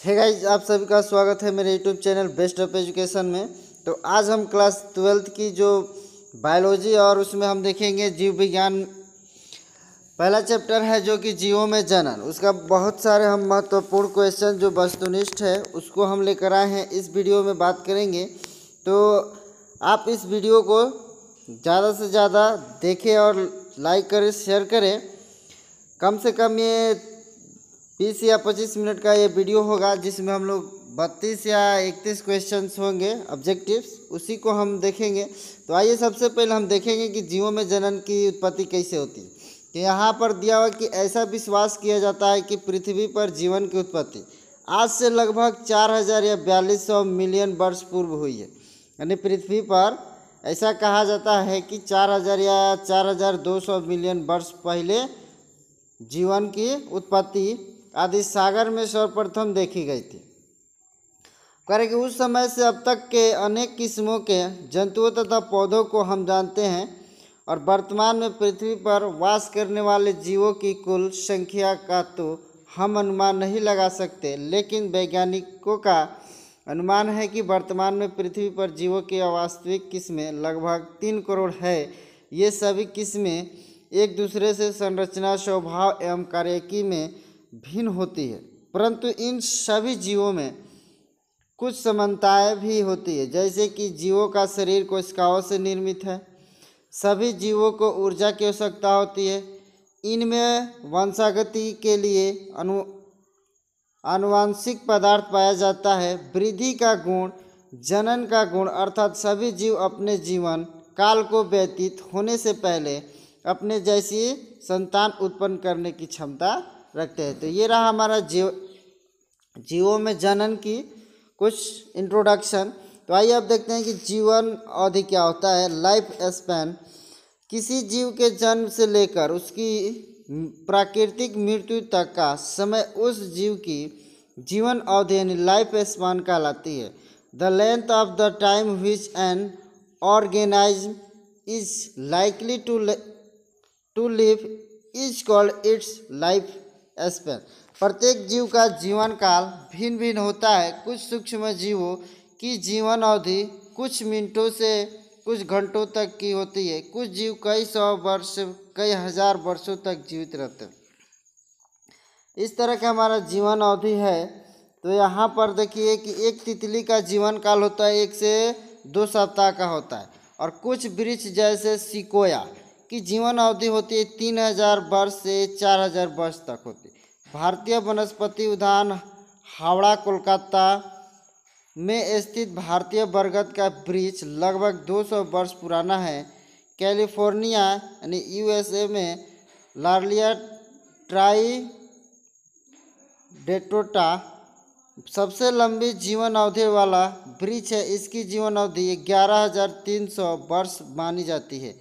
Hey guys, आप सभी का स्वागत है मेरे YouTube channel best of education में। तो आज हम क्लास 12th की जो बायोलॉजी और उसमें हम देखेंगे जीव विज्ञान। पहला चैप्टर है जो कि जीवों में जनन। उसका बहुत सारे हम महत्वपूर्ण क्वेश्चन जो वस्तुनिष्ठ है उसको हम लेकर आए हैं, इस वीडियो में बात करेंगे। तो आप इस वीडियो को ज़्यादा से ज़्यादा देखें और लाइक करें, शेयर करें। कम से कम ये 20 या 25 मिनट का ये वीडियो होगा जिसमें हम लोग 32 या 31 क्वेश्चंस होंगे ऑब्जेक्टिव्स, उसी को हम देखेंगे। तो आइए सबसे पहले हम देखेंगे कि जीवों में जनन की उत्पत्ति कैसे होती है। तो यहाँ पर दिया हुआ कि ऐसा विश्वास किया जाता है कि पृथ्वी पर जीवन की उत्पत्ति आज से लगभग 4000 या 4200 मिलियन वर्ष पूर्व हुई है। यानी पृथ्वी पर ऐसा कहा जाता है कि 4000 या 4200 मिलियन वर्ष पहले जीवन की उत्पत्ति आदि सागर में सर्वप्रथम देखी गई थी। करें कि उस समय से अब तक के अनेक किस्मों के जंतुओं तथा पौधों को हम जानते हैं और वर्तमान में पृथ्वी पर वास करने वाले जीवों की कुल संख्या का तो हम अनुमान नहीं लगा सकते, लेकिन वैज्ञानिकों का अनुमान है कि वर्तमान में पृथ्वी पर जीवों की वास्तविक किस्में लगभग 3 करोड़ है। ये सभी किस्में एक दूसरे से संरचना, स्वभाव एवं कार्यकी में भिन्न होती है, परंतु इन सभी जीवों में कुछ समानताएं भी होती है। जैसे कि जीवों का शरीर कोशिकाओं से निर्मित है, सभी जीवों को ऊर्जा की आवश्यकता होती है। इनमें वंशागति के लिए आनुवांशिक पदार्थ पाया जाता है। वृद्धि का गुण, जनन का गुण, अर्थात सभी जीव अपने जीवन काल को व्यतीत होने से पहले अपने जैसी संतान उत्पन्न करने की क्षमता रखते हैं। तो ये रहा हमारा जीवों में जनन की कुछ इंट्रोडक्शन। तो आइए अब देखते हैं कि जीवन अवधि क्या होता है। लाइफ स्पैन किसी जीव के जन्म से लेकर उसकी प्राकृतिक मृत्यु तक का समय उस जीव की जीवन अवधि यानी लाइफ स्पैन कहलाती है। The length of the time which an organism is likely to live is called its life span. प्रत्येक जीव का जीवन काल भिन्न भिन्न होता है। कुछ सूक्ष्म जीवों की जीवन अवधि कुछ मिनटों से कुछ घंटों तक की होती है। कुछ जीव कई सौ वर्ष, कई हजार वर्षों तक जीवित रहते हैं। इस तरह का हमारा जीवन अवधि है। तो यहाँ पर देखिए कि एक तितली का जीवन काल होता है 1 से 2 सप्ताह का होता है, और कुछ वृक्ष जैसे सिकोया की जीवन अवधि होती है 3000 वर्ष से 4000 वर्ष तक होती है। भारतीय वनस्पति उद्यान हावड़ा कोलकाता में स्थित भारतीय बरगद का वृक्ष लगभग 200 वर्ष पुराना है। कैलिफोर्निया यानी यूएसए में लार्लिया ट्राइडेंटोटा सबसे लंबी जीवन अवधि वाला वृक्ष है। इसकी जीवन अवधि 11300 वर्ष मानी जाती है।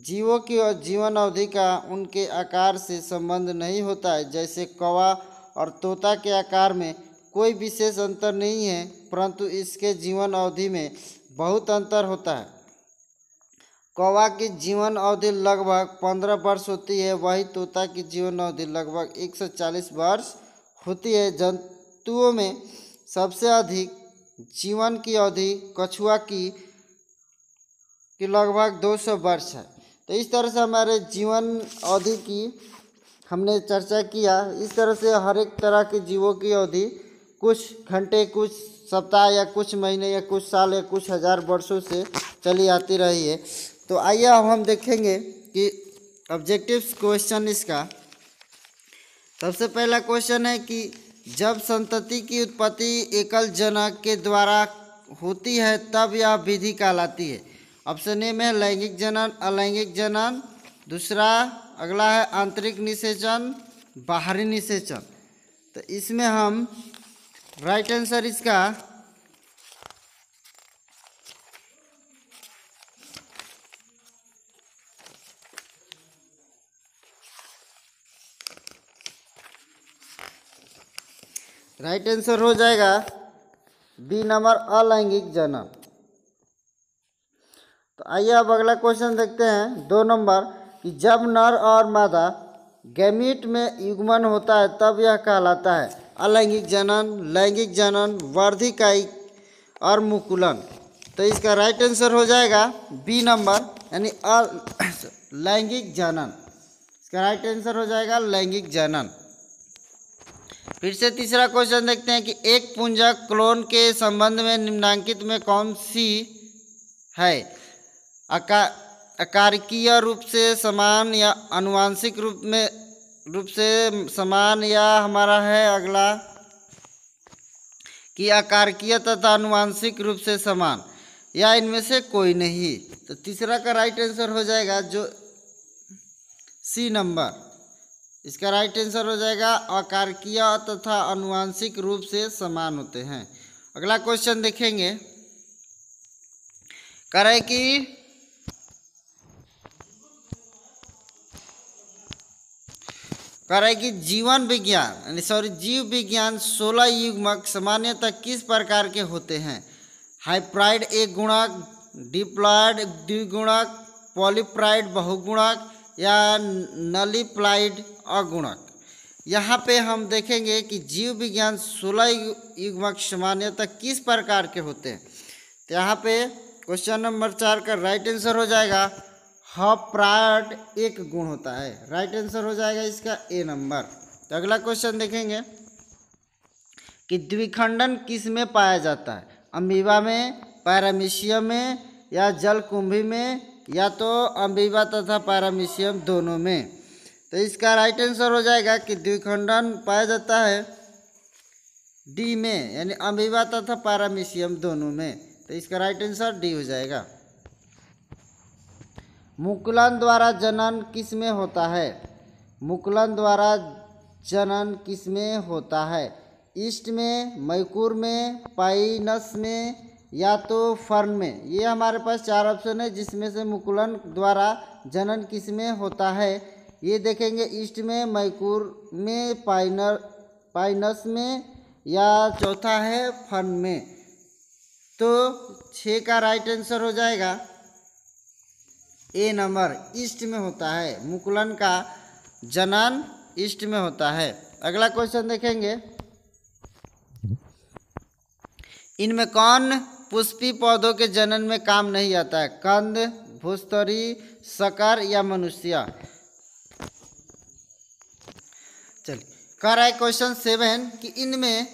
जीवों की जीवन अवधि का उनके आकार से संबंध नहीं होता है। जैसे कौवा और तोता के आकार में कोई विशेष अंतर नहीं है, परंतु इसके जीवन अवधि में बहुत अंतर होता है। कौवा की जीवन अवधि लगभग 15 वर्ष होती है, वही तोता की जीवन अवधि लगभग 140 वर्ष होती है। जंतुओं में सबसे अधिक जीवन की अवधि कछुआ की लगभग 200 वर्ष है। तो इस तरह से हमारे जीवन अवधि की हमने चर्चा किया। इस तरह से हर एक तरह के जीवों की अवधि कुछ घंटे, कुछ सप्ताह या कुछ महीने या कुछ साल या कुछ हजार वर्षों से चली आती रही है। तो आइए अब हम देखेंगे कि ऑब्जेक्टिव्स क्वेश्चन इसका। सबसे पहला क्वेश्चन है कि जब संतति की उत्पत्ति एकल जनक के द्वारा होती है तब यह विधि कहलाती है। ऑप्शन ए में है लैंगिक जनन, अलैंगिक जनन। दूसरा अगला है आंतरिक निषेचन, बाहरी निषेचन। तो इसमें हम राइट आंसर इसका राइट आंसर हो जाएगा बी नंबर, अलैंगिक जनन। तो आइए अब अगला क्वेश्चन देखते हैं 2 नंबर कि जब नर और मादा गैमीट में युग्मन होता है तब यह कहलाता है। अलैंगिक जनन, लैंगिक जनन, वर्धिकाई और मुकुलन। तो इसका राइट आंसर हो जाएगा बी नंबर, यानी लैंगिक जनन। इसका राइट आंसर हो जाएगा लैंगिक जनन। फिर से तीसरा क्वेश्चन देखते हैं कि एक पुंजक क्लोन के संबंध में निम्नांकित में कौन सी है? आकारिकीय रूप से समान या आनुवंशिक रूप से समान, या हमारा है अगला कि आकारिकीय तथा आनुवंशिक रूप से समान, या इनमें से कोई नहीं। तो तीसरा का राइट आंसर हो जाएगा जो सी नंबर। इसका राइट आंसर हो जाएगा आकारिकीय तथा आनुवंशिक रूप से समान होते हैं। अगला क्वेश्चन देखेंगे, कह रहे कि जीव विज्ञान 16 युग्मक सामान्यतः किस प्रकार के होते हैं? हाइप्राइड एक गुणक, डिप्लॉयड द्विगुणक, पॉलीप्लाइड बहुगुणक या नलीप्लाइड अगुणक। यहाँ पे हम देखेंगे कि जीव विज्ञान 16 युग्मक सामान्यतः किस प्रकार के होते हैं। तो यहाँ पे क्वेश्चन नंबर 4 का राइट आंसर हो जाएगा हाइप्राइड एक गुण होता है। राइट आंसर हो जाएगा इसका ए नंबर। तो अगला क्वेश्चन देखेंगे कि द्विखंडन किस में पाया जाता है? अमीबा में, पैरामीशियम में या जलकुंभी में, या तो अमीबा तथा पैरामीशियम दोनों में। तो इसका राइट आंसर हो जाएगा कि द्विखंडन पाया जाता है डी में, यानी अमीबा तथा पैरामीशियम दोनों में। तो इसका राइट आंसर डी हो जाएगा। मुकुलन द्वारा जनन किस में होता है? मुकुलन द्वारा जनन किस में होता है? ईस्ट में, मयूर में, पाइनस में या तो फर्न में। ये हमारे पास 4 ऑप्शन है जिसमें से मुकुलन द्वारा जनन किस में होता है। ये देखेंगे ईस्ट में, मयूर में, पाइनस में या चौथा है फर्न में। तो 6 का राइट आंसर हो जाएगा ए नंबर, ईस्ट में होता है। मुकुलन का जनन ईस्ट में होता है। अगला क्वेश्चन देखेंगे, इनमें कौन पुष्पी पौधों के जनन में काम नहीं आता है? कंद, भूस्तरी, शकर या मनुष्य। चलिए, कह रहा है क्वेश्चन 7 कि इनमें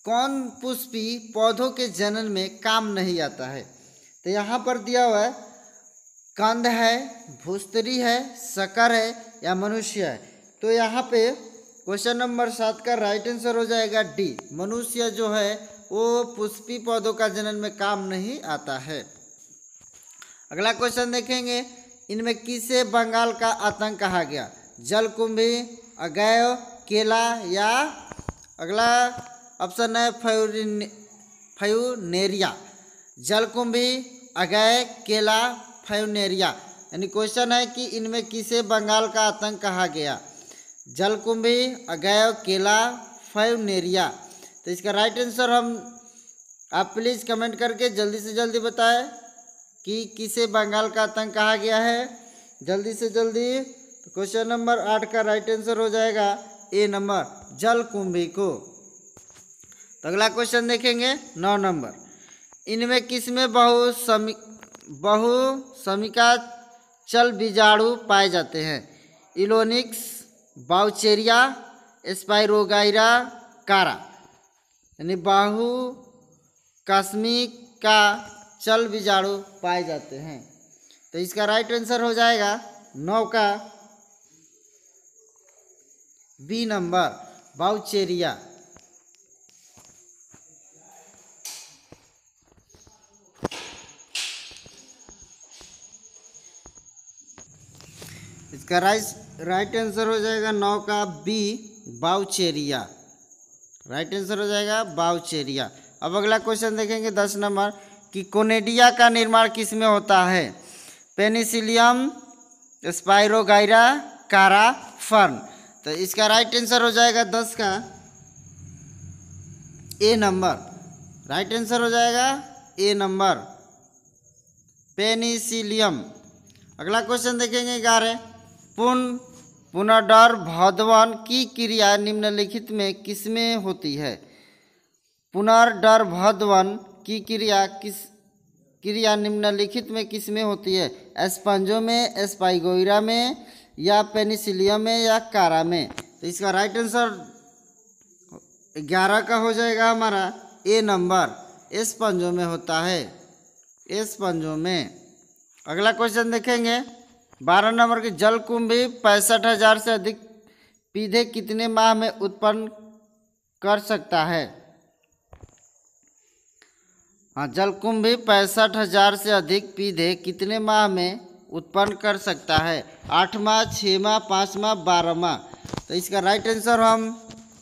कौन पुष्पी पौधों के जनन में काम नहीं आता है? तो यहाँ पर दिया हुआ है कंद है, भूस्तरी है, शकर है या मनुष्य है। तो यहाँ पे क्वेश्चन नंबर 7 का राइट आंसर हो जाएगा डी, मनुष्य जो है वो पुष्पी पौधों का जनन में काम नहीं आता है। अगला क्वेश्चन देखेंगे, इनमें किसे बंगाल का आतंक कहा गया? जलकुंभी, अगैव, केला या अगला ऑप्शन है फ्यूनेरिया। जलकुंभी, अगैव, केला, फ्यूनेरिया। यानी क्वेश्चन है कि इनमें किसे बंगाल का आतंक कहा गया? जलकुंभी, अगैव, केला, फ्यूनेरिया। तो इसका राइट आंसर आप प्लीज़ कमेंट करके जल्दी से जल्दी बताएं कि किसे बंगाल का आतंक कहा गया है, जल्दी से जल्दी। तो क्वेश्चन नंबर 8 का राइट आंसर हो जाएगा ए नंबर, जलकुंभी को। तो अगला क्वेश्चन देखेंगे 9 नंबर, इनमें किसमें बहुसमिका चल बीजाणु पाए जाते हैं? इलोनिक्स, बाउचेरिया, स्पाइरोगाइरा, कारा। यानी बाहु कास्मिक का चल बीजाणु पाए जाते हैं। तो इसका राइट आंसर हो जाएगा 9 का बी नंबर, बाउचेरिया। इसका राइट आंसर हो जाएगा 9 का बी, बाउचेरिया। राइट आंसर हो जाएगा बाउचेरिया। अब अगला क्वेश्चन देखेंगे 10 नंबर कि कोनेडिया का निर्माण किस में होता है? पेनिसिलियम, स्पाइरोगाइरा, कारा, फर्न। तो इसका राइट आंसर हो जाएगा 10 का ए नंबर। राइट आंसर हो जाएगा ए नंबर, पेनिसिलियम। अगला क्वेश्चन देखेंगे 11, पुनर्भवन की क्रिया निम्नलिखित में किसमें होती है? पुनर्भवन की क्रिया निम्नलिखित में किसमें होती है? एस्पंजो में, स्पाइगोइरा में, या पेनिसिलियम में, या कारा में? तो इसका राइट आंसर 11 का हो जाएगा हमारा ए नंबर, एस्पंजो में होता है, एस्पंजो में। अगला क्वेश्चन देखेंगे 12 नंबर की, जलकुंभी 65,000 से अधिक पौधे कितने माह में उत्पन्न कर सकता है? हाँ, जलकुंभी 65,000 से अधिक पौधे कितने माह में उत्पन्न कर सकता है? 8 माह, 6 माह, 5 माह, 12 माह? तो इसका राइट आंसर हम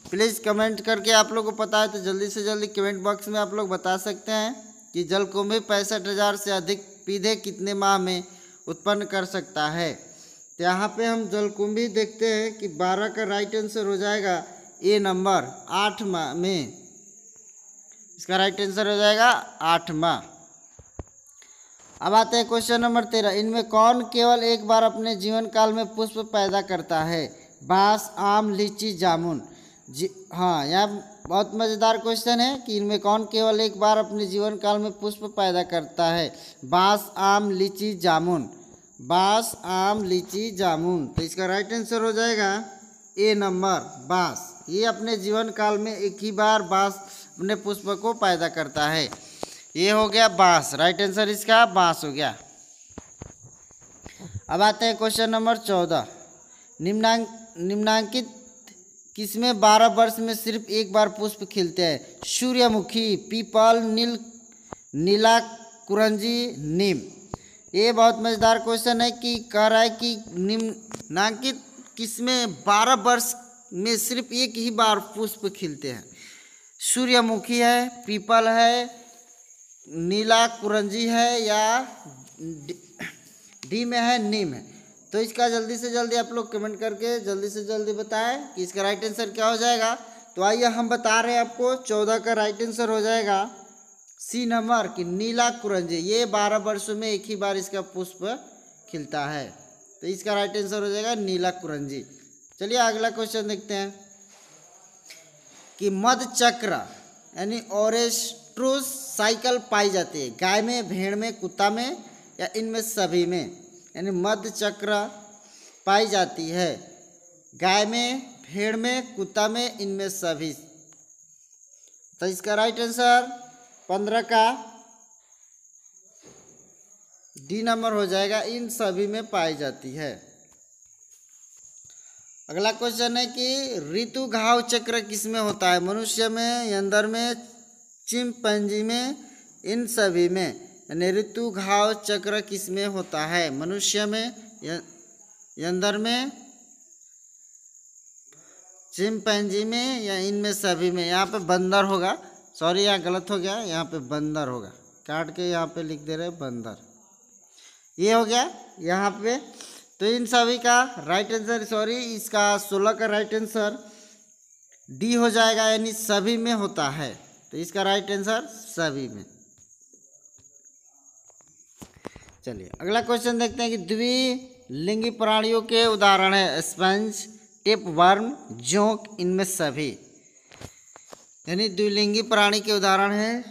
प्लीज़ कमेंट करके, आप लोग को पता है तो जल्दी से जल्दी कमेंट बॉक्स में आप लोग बता सकते हैं कि जलकुंभी 65,000 से अधिक पौधे कितने माह में उत्पन्न कर सकता है। तो यहाँ पे हम जलकुंभी देखते हैं कि 12 का राइट आंसर हो जाएगा ए नंबर, 8 माह में। इसका राइट आंसर हो जाएगा 8 माह। अब आते हैं क्वेश्चन नंबर 13, इनमें कौन केवल एक बार अपने जीवन काल में पुष्प पैदा करता है? बांस, आम, लीची, जामुन? हाँ, यहाँ बहुत मज़ेदार क्वेश्चन है कि इनमें कौन केवल एक बार अपने जीवन काल में पुष्प पैदा करता है? बांस, आम, लीची, जामुन? बांस, आम, लीची, जामुन? तो इसका राइट आंसर हो जाएगा ए नंबर, बांस। ये अपने जीवन काल में एक ही बार बांस अपने पुष्प को पैदा करता है। ये हो गया बांस, राइट आंसर इसका बांस हो गया। अब आते हैं क्वेश्चन नंबर 14, निम्नांकित किसमें 12 वर्ष में सिर्फ एक बार पुष्प खिलते हैं? सूर्यमुखी, पीपल, नीला कुरंजी, नीम? ये बहुत मज़ेदार क्वेश्चन है कि कह रहा है कि निम्नांकित किसमें 12 वर्ष में सिर्फ एक ही बार पुष्प खिलते हैं? सूर्यमुखी है, पीपल है, नीला कुरंजी है, या डी में है नीम है? तो इसका जल्दी से जल्दी आप लोग कमेंट करके जल्दी से जल्दी बताएं कि इसका राइट आंसर क्या हो जाएगा। तो आइए हम बता रहे हैं आपको, 14 का राइट आंसर हो जाएगा सी नंबर कि नीला कुरंजी। ये 12 वर्षों में एक ही बार इसका पुष्प खिलता है, तो इसका राइट आंसर हो जाएगा नीला कुरंजी। चलिए अगला क्वेश्चन देखते हैं कि मध चक्र यानी ओरेस्ट्रुस साइकिल पाई जाती है गाय में, भेड़ में, कुत्ता में, या इनमें सभी में? यानी मध चक्र पाई जाती है गाय में, भेड़ में, कुत्ता में, इनमें सभी? तो इसका राइट आंसर 15 का डी नंबर हो जाएगा, इन सभी में पाई जाती है। अगला क्वेश्चन है कि ऋतु घाव चक्र किसमें होता है? मनुष्य में, यंदर में, चिंपैंजी में, इन सभी में? यानी ऋतु घाव चक्र किसमें होता है? मनुष्य में, यंदर में, चिंपैंजी में, या इनमें सभी में? यहाँ पे बंदर होगा, सॉरी यहाँ गलत हो गया, यहाँ पे बंदर होगा, काट के यहाँ पे लिख दे रहे बंदर। ये हो गया यहाँ पे। तो इन सभी का राइट आंसर, सॉरी इसका 16 का राइट आंसर डी हो जाएगा, यानी सभी में होता है। तो इसका राइट आंसर सभी में। चलिए अगला क्वेश्चन देखते हैं कि द्विलिंगी प्राणियों के उदाहरण है स्पंज, टेपवर्म, जोंक, इनमें सभी? यानी द्विलिंगी प्राणी के उदाहरण है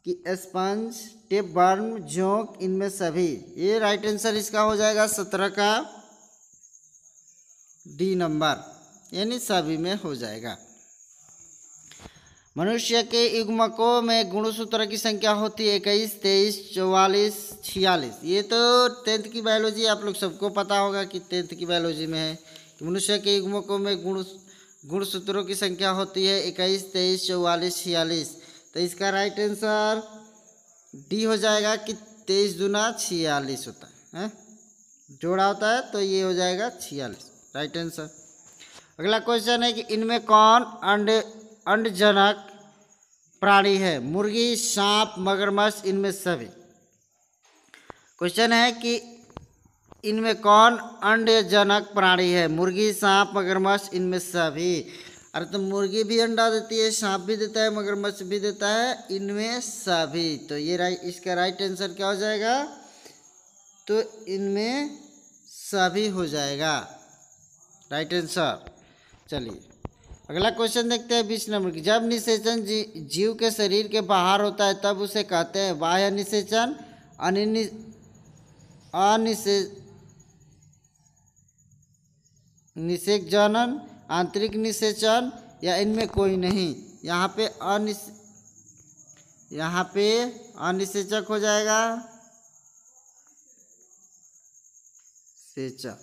कि स्पंज, टेपवर्म, जोंक, इनमें सभी। ये राइट आंसर इसका हो जाएगा 17 का डी नंबर, यानी सभी में हो जाएगा। मनुष्य के युग्मकों में गुणसूत्र की संख्या होती है 21, 23, 44, 46। ये तो 10th की बायोलॉजी आप लोग सबको पता होगा कि 10th की बायोलॉजी में है कि मनुष्य के युग्मकों में गुणसूत्रों की संख्या होती है 21, 23, 44, 46। तो इसका राइट आंसर डी हो जाएगा कि 23 दूना 46 होता है, जोड़ा होता है तो ये हो जाएगा 46, राइट आंसर। अगला क्वेश्चन है कि इनमें कौन अंडजनक प्राणी है? मुर्गी, सांप, मगरमच्छ, इनमें सभी? क्वेश्चन है कि इनमें कौन अंडजनक प्राणी है? मुर्गी, सांप, मगरमच्छ, इनमें सभी? अरे तो मुर्गी भी अंडा देती है, सांप भी देता है, मगरमच्छ भी देता है, इनमें सभी। तो ये इसका राइट आंसर क्या हो जाएगा? तो इनमें सभी हो जाएगा, राइट आंसर। चलिए अगला क्वेश्चन देखते हैं 20 नंबर की। जब निषेचन जीव के शरीर के बाहर होता है तब उसे कहते हैं बाह्य निषेचन, निषेचन, आंतरिक निषेचन या इनमें कोई नहीं। यहाँ पे अनिषेचक हो जाएगा, सेचक,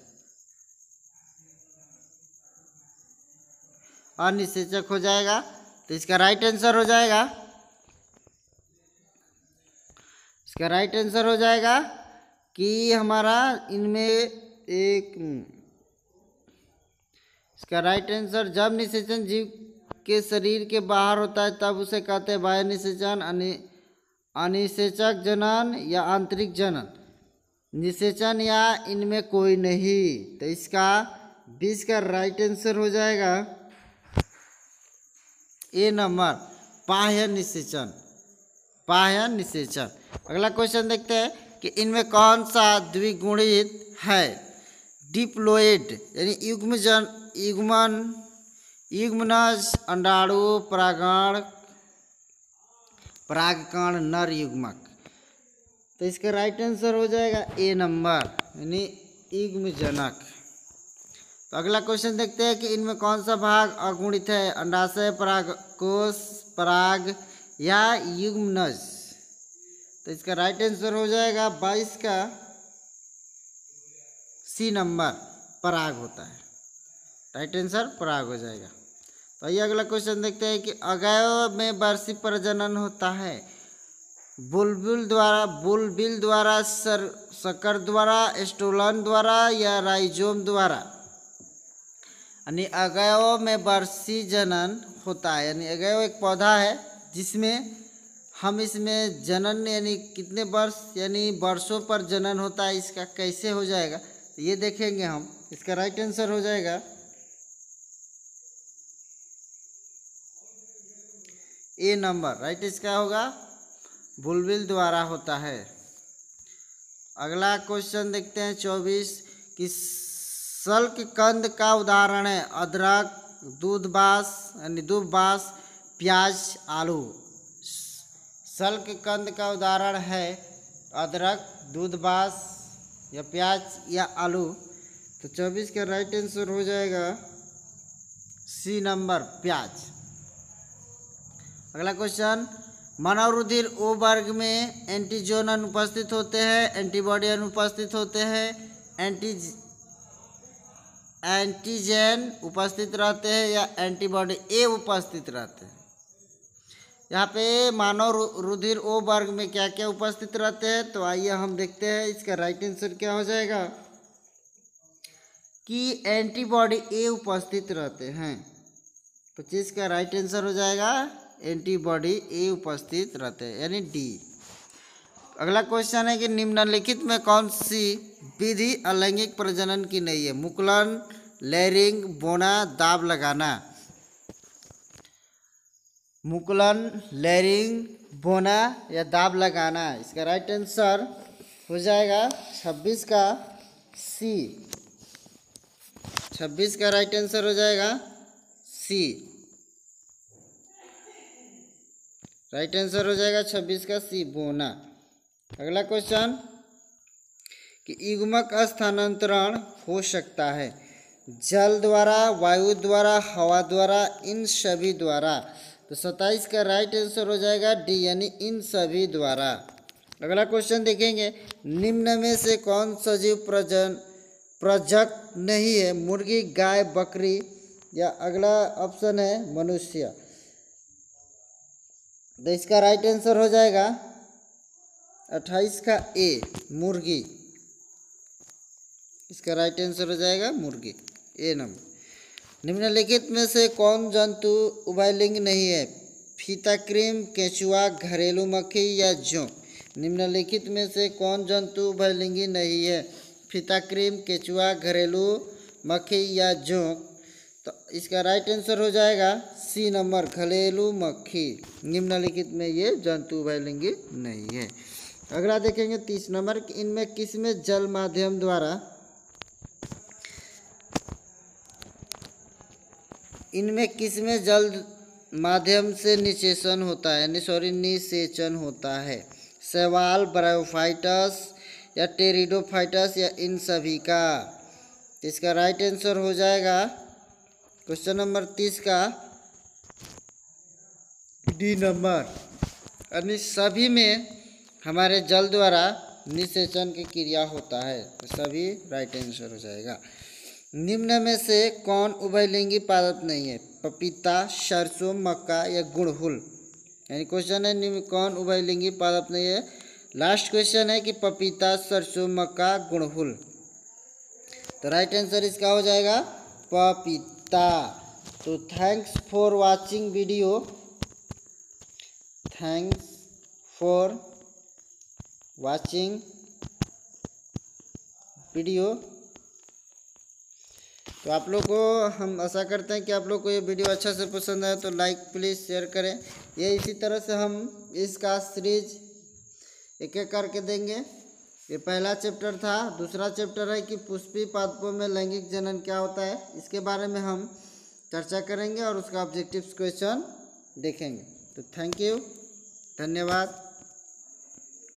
अनिषेचक हो जाएगा। तो इसका राइट आंसर हो जाएगा, इसका राइट आंसर हो जाएगा कि हमारा इनमें एक, इसका राइट आंसर जब निषेचन जीव के शरीर के बाहर होता है तब उसे कहते हैं बाह्य निषेचन, अनिषेचक जनन या आंतरिक जनन, निषेचन या इनमें कोई नहीं। तो इसका 20 का राइट आंसर हो जाएगा ए नंबर, बाह्य निषेचन, बाह्य निषेचन। अगला क्वेश्चन देखते हैं कि इनमें कौन सा द्विगुणित है। डिप्लोइड यानी युग्मनज अंडाणु परागकण नर युग्मक। तो इसका राइट आंसर हो जाएगा ए नंबर यानी युग्मजनक। तो अगला क्वेश्चन देखते हैं कि इनमें कौन सा भाग अगुणित है। अंडाशय, परागकोश, पराग या युग्मनज। तो इसका राइट आंसर हो जाएगा 22 का सी नंबर, पराग होता है। राइट आंसर पराग हो जाएगा। तो आइए अगला क्वेश्चन देखते हैं कि अवयव में वार्षिक प्रजनन होता है बुलबुल द्वारा, शकर द्वारा, स्टोलन द्वारा या राइजोम द्वारा। यानी अवयव में वार्षिक जनन होता है, यानी अवयव एक पौधा है जिसमें हम इसमें जनन यानी कितने वर्ष यानी वर्षों पर जनन होता है, इसका कैसे हो जाएगा ये देखेंगे हम। इसका राइट आंसर हो जाएगा ए नंबर, राइट इसका होगा बुलबुल द्वारा होता है। अगला क्वेश्चन देखते हैं 24 कि सल्क कंद का उदाहरण है अदरक, दूधबास यानी दूबबास, प्याज, आलू। सल्क कंद का उदाहरण है अदरक, दूधबास या प्याज या आलू। तो 24 का राइट आंसर हो जाएगा सी नंबर, प्याज। अगला क्वेश्चन मानव रुधिर ओ वर्ग में एंटीजोन अनुपस्थित होते हैं, एंटीबॉडी अनुपस्थित होते हैं, एंटीजन उपस्थित रहते हैं या एंटीबॉडी ए उपस्थित रहते हैं। यहाँ पे मानव रुधिर ओ वर्ग में क्या क्या उपस्थित रहते हैं। तो आइए हम देखते हैं इसका राइट आंसर क्या हो जाएगा कि एंटीबॉडी ए उपस्थित रहते हैं। 25 का राइट आंसर हो जाएगा एंटीबॉडी ए उपस्थित रहते हैं यानी डी। अगला क्वेश्चन है कि निम्नलिखित में कौन सी विधि अलैंगिक प्रजनन की नहीं है। मुकुलन, लेयरिंग, बोना, दाब लगाना। मुकुलन, लेयरिंग, बोना या दाब लगाना। इसका राइट आंसर हो जाएगा 26 का सी, 26 का राइट आंसर हो जाएगा सी, राइट आंसर हो जाएगा 26 का सी, बोना। अगला क्वेश्चन कि युग्मक स्थानांतरण हो सकता है जल द्वारा, वायु द्वारा, हवा द्वारा, इन सभी द्वारा। तो 27 का राइट आंसर हो जाएगा डी यानी इन सभी द्वारा। अगला क्वेश्चन देखेंगे निम्न में से कौन सजीव प्रजक नहीं है। मुर्गी, गाय, बकरी या अगला ऑप्शन है मनुष्य। तो इसका राइट आंसर हो जाएगा 28 का ए, मुर्गी। इसका राइट आंसर हो जाएगा मुर्गी, ए नंबर। निम्नलिखित में से कौन जंतु उभयलिंग नहीं है। फीताक्रीम, केंचुआ, घरेलू मक्खी या जोंक। निम्नलिखित में से कौन जंतु उभयलिंगी नहीं है। फीताक्रीम, केंचुआ, घरेलू मक्खी या जोंक। तो इसका राइट आंसर हो जाएगा सी नंबर, घरेलू मक्खी। निम्नलिखित में ये जंतु उभयलिंगी नहीं है। अगला देखेंगे 30 नंबर कि इनमें किसमें जल माध्यम द्वारा इनमें किसमें जल्द माध्यम से निषेचन होता है, यानी निषेचन होता है? शैवाल, ब्रायोफाइटस या टेरिडोफाइटस या इन सभी का? इसका राइट आंसर हो जाएगा क्वेश्चन नंबर 30 का डी नंबर, यानी सभी में हमारे जल द्वारा निषेचन की क्रिया होता है, तो सभी राइट आंसर हो जाएगा। निम्न में से कौन उभयलिंगी पादप नहीं है? पपीता, सरसों, मक्का या गुड़हल? यानी क्वेश्चन है निम्न कौन उभयलिंगी पादप नहीं है। लास्ट क्वेश्चन है कि पपीता, सरसों, मक्का, गुड़हल, तो राइट आंसर इसका हो जाएगा पपीता। तो thanks for watching video, thanks for watching video. तो आप लोग को हम आशा करते हैं कि आप लोग को ये वीडियो अच्छा से पसंद आए, तो लाइक प्लीज़ शेयर करें। ये इसी तरह से हम इसका सीरीज एक एक करके देंगे। ये पहला चैप्टर था। दूसरा चैप्टर है कि पुष्पीय पादपों में लैंगिक जनन क्या होता है, इसके बारे में हम चर्चा करेंगे और उसका ऑब्जेक्टिव क्वेश्चन देखेंगे। तो थैंक यू, धन्यवाद।